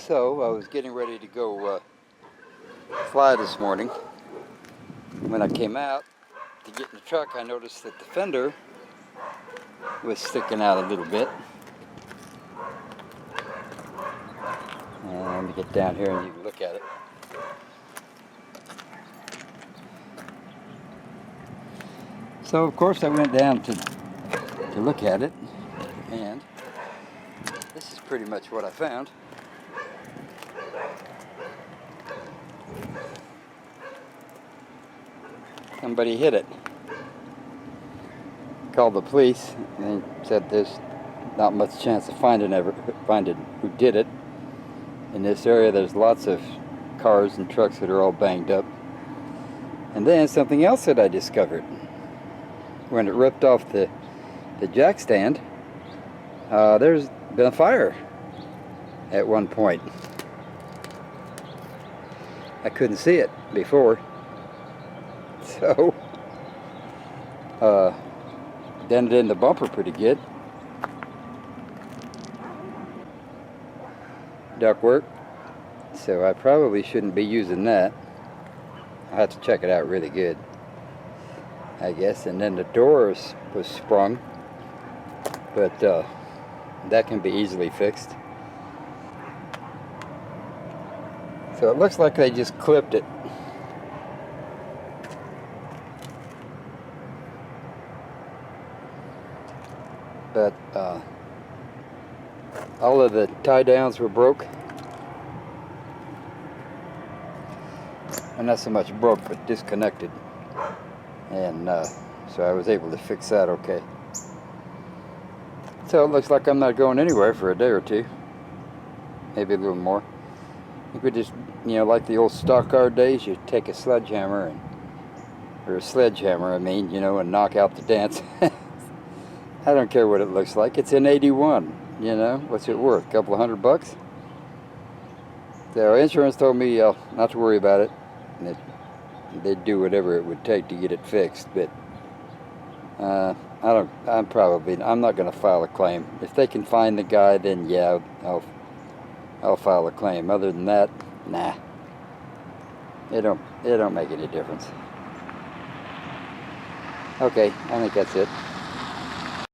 So I was getting ready to go fly this morning. When I came out to get in the truck, I noticed that the fender was sticking out a little bit. Let me get down here and you can look at it. So of course I went down to look at it, and this is pretty much what I found. Somebody hit it. Called the police and they said there's not much chance of finding who did it. In this area there's lots of cars and trucks that are all banged up. And then something else that I discovered. When it ripped off the jack stand, there's been a fire at one point. I couldn't see it before. So, dented in the bumper pretty good. Ductwork. So I probably shouldn't be using that. I'll have to check it out really good, I guess. And then the door was sprung, but that can be easily fixed. So it looks like they just clipped it. But all of the tie downs were broke. And not so much broke, but disconnected. And so I was able to fix that okay. So it looks like I'm not going anywhere for a day or two. Maybe a little more. I think we just, like the old stock car days, you take a sledgehammer, and knock out the dents. I don't care what it looks like. It's an 81, What's it worth? A couple of $100? So insurance told me not to worry about it. They'd do whatever it would take to get it fixed, but I'm not going to file a claim. If they can find the guy, then yeah, I'll file a claim. Other than that, nah. It don't make any difference. Okay, I think that's it.